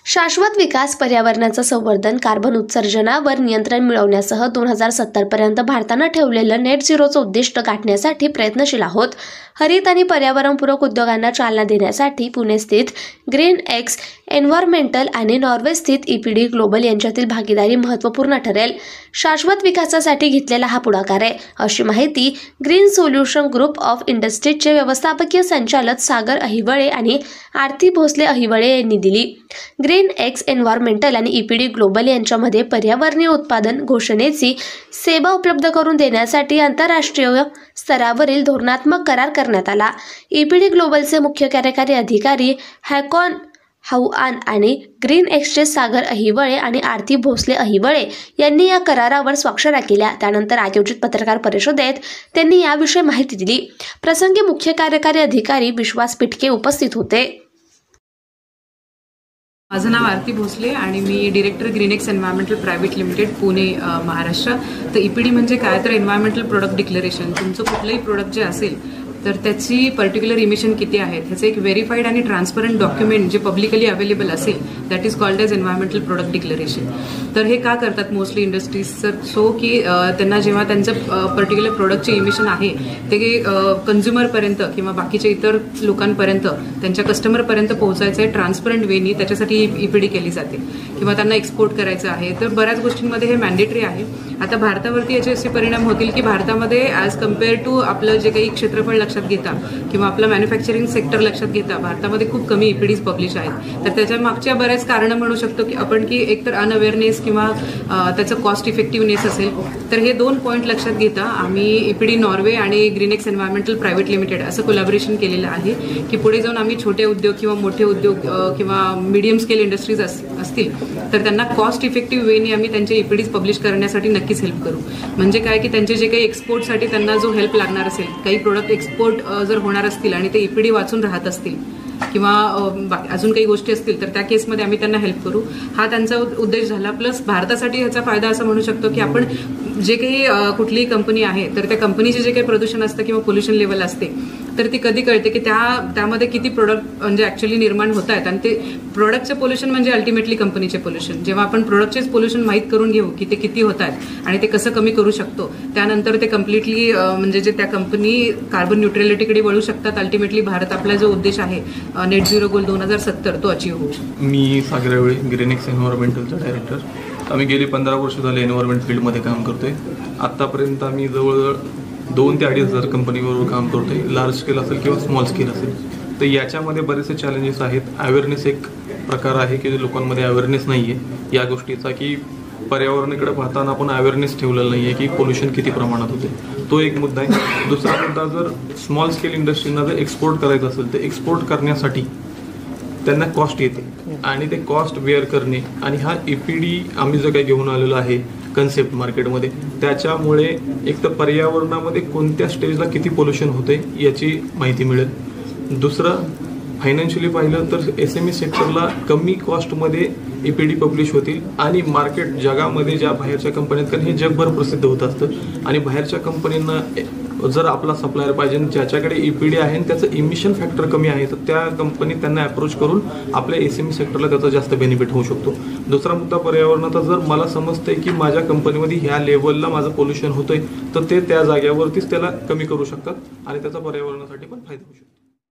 शाश्वत विकास, पर्यावरणाचं संवर्धन, कार्बन उत्सर्जनावर नियंत्रण मिळवण्यासह 2070 पर्यंत भारतानं ठेवलेलं नेट झिरोचं उद्दिष्ट गाठण्यासाठी प्रयत्नशील आहोत. हरित आणि पर्यावरणपूरक उद्योगांना चालना देण्यासाठी पुणे स्थित ग्रीन एक्स एन्व्हायरमेंटल आणि नॉर्वे स्थित EPD ग्लोबल यांच्यातील भागीदारी महत्त्वपूर्ण ठरेल. शाश्वत विकासासाठी घेतलेला हा पुढाकार आहे, अशी माहिती ग्रीन सोल्युशन ग्रुप ऑफ इंडस्ट्रीजचे व्यवस्थापकीय संचालक सागर अहिवळे आणि आरती भोसले अहिवळे यांनी दिली. ग्रीन एक्स एन्व्हायरमेंटल आणि EPD ग्लोबल यांच्यामध्ये पर्यावरणीय उत्पादन घोषणेची सेवा उपलब्ध करून देण्यासाठी आंतरराष्ट्रीय स्तरावरील धोरणात्मक करार करण्यात आला. EPD ग्लोबलचे मुख्य कार्यकारी अधिकारी हॅकॉन हाऊआन आणि ग्रीन एक्सचे सागर अहिवळे आणि आरती भोसले अहिवळे यांनी या करारावर स्वाक्षऱ्या केल्या. त्यानंतर आयोजित पत्रकार परिषदेत त्यांनी याविषयी माहिती दिली. प्रसंगी मुख्य कार्यकारी अधिकारी विश्वास पिटके उपस्थित होते. माझं नाव आरती भोसले आणि मी director Greenex environmental private limited Pune Maharashtra. तर EPD म्हणजे काय तर एन्व्हायरमेंटल प्रोडक्ट डिक्लेरेशन. तुमचं कुठलंही प्रोडक्ट जे असेल तर त्याची पर्टिक्युलर इमिशन किती आहे ह्याचं एक व्हेरीफाईड आणि ट्रान्सपरंट डॉक्युमेंट जे पब्लिकली अवेलेबल असेल that is called as environmental product declaration. तर हे का करतात मोस्टली इंडस्ट्रीज सो की त्यांना जेव्हा त्यांचं पर्टिक्युलर प्रोडक्टचे इमिशन आहे ते कन्झ्युमरपर्यंत किंवा बाकीच्या इतर लोकांपर्यंत त्यांच्या कस्टमरपर्यंत पोहोचायचं आहे ट्रान्सपरंट वेनी, त्याच्यासाठी EPD केली जाते. किंवा त्यांना एक्सपोर्ट करायचं आहे तर बऱ्याच गोष्टींमध्ये हे मॅन्डेटरी आहे. आता भारतावरती याचे असे परिणाम होतील की भारतामध्ये ॲज कम्पेअर टू आपलं जे काही क्षेत्रफळ लक्षात घेता किंवा आपलं मॅन्युफॅक्चरिंग सेक्टर लक्षात घेता भारतामध्ये खूप कमी EPDs पब्लिश आहेत. तर त्याच्या मागच्या बऱ्याच कारणं म्हणू शकतो की आपण की एकतर अनअवेअरनेस किंवा त्याचं कॉस्ट इफेक्टिव्हनेस असेल. तर हे 2 पॉईंट लक्षात घेता आम्ही EPD नॉर्वे आणि ग्रीनेक्स एन्व्हायरमेंटल प्रायव्हेट लिमिटेड असं कोलॅबोरेशन केलेलं आहे की पुढे जाऊन आम्ही छोटे उद्योग किंवा मोठे उद्योग किंवा मीडियम स्केल इंडस्ट्रीज असतील तर त्यांना कॉस्ट इफेक्टिव्ह वेनी आम्ही त्यांचे EPDs पब्लिश करण्यासाठी नक्कीच हेल्प करू. म्हणजे काय की त्यांचे जे काही एक्सपोर्टसाठी त्यांना जो हेल्प लागणार असेल, काही प्रोडक्ट एक्सपोर्ट जर होणार असतील आणि ते EPD वाचून राहत असतील किंवा अजून काही गोष्टी असतील तर त्या केसमध्ये आम्ही त्यांना हेल्प करू. हा त्यांचा उद्देश झाला. प्लस भारतासाठी ह्याचा फायदा असं म्हणू शकतो की आपण जे काही कुठलीही कंपनी आहे तर त्या कंपनीचे जे काही प्रदूषण असतं किंवा पोल्युशन लेवल असते तर ती कधी कळते की त्यामध्ये किती प्रोडक्ट म्हणजे ऍक्च्युअली निर्माण होत आहेत. आणि ते प्रोडक्टचे पोल्युशन म्हणजे अल्टिमेटली कंपनीचे पोल्युशन. जेव्हा आपण प्रोडक्टचेच पोल्युशन माहीत करून घेऊ की ते किती होत आहेत आणि ते कसं कमी करू शकतो त्यानंतर ते कम्प्लिटली म्हणजे जे त्या कंपनी कार्बन न्यूट्रॅलिटीकडे वळू शकतात. अल्टिमेटली भारत आपला जो उद्देश आहे नेट झिरो गोल 2070 तो अचीव्ह होऊ शकतो. मी सागर अहिवळे ग्रीनेक्स एन्व्हायरमेंटलचा डायरेक्टर. आम्ही गेली 15 वर्ष झाले एन्व्हायरमेंट फील्डमध्ये काम करतोय. आत्तापर्यंत आम्ही जवळजवळ 2 ते 2,500 कंपनीबरोबर काम करतोय, लार्ज स्केल असेल किंवा स्मॉल स्केल असेल. तर याच्यामध्ये बरेचसे चॅलेंजेस आहेत. अवेअरनेस एक प्रकार आहे की लोकांमध्ये अवेअरनेस नाही आहे या गोष्टीचा, की पर्यावरणाकडे पाहताना आपण अवेअरनेस ठेवलेलं नाही आहे की पोल्युशन किती प्रमाणात होते. तो एक मुद्दा आहे. दुसरा मुद्दा, जर स्मॉल स्केल इंडस्ट्रीना जर एक्सपोर्ट करायचं असेल तर एक्सपोर्ट करण्यासाठी त्यांना कॉस्ट येते आणि ते कॉस्ट बेअर करणे आणि हा EPD आम्ही जो काही घेऊन आलेलो आहे कन्सेप्ट मार्केटमध्ये त्याच्यामुळे एक तर पर्यावरणामध्ये कोणत्या स्टेजला किती पोल्युशन होते याची माहिती मिळेल. दुसरं, फायनान्शियली पाहिलं तर SME सेक्टरला कमी कॉस्टमध्ये EPD पब्लिश होतील आणि मार्केट जगामध्ये ज्या बाहेरच्या कंपन्यात, कारण हे जगभर प्रसिद्ध होत असतं आणि बाहेरच्या कंपनींना जर आपला सप्लायर पाहिजे ज्याच्याकडे EPD आहे आणि त्याचं इमिशन फॅक्टर कमी आहे तर त्या कंपनी त्यांना अप्रोच करून आपल्या SME सेक्टरला त्याचा जास्त बेनिफिट होऊ शकतो. दुसरा मुद्दा पर्यावरणाचा, जर मला समजतंय की माझ्या कंपनीमध्ये ह्या लेवलला माझं पोल्युशन होतंय तर ते त्या जाग्यावरतीच त्याला कमी करू शकतात आणि त्याचा पर्यावरणासाठी पण फायदा होऊ शकतो.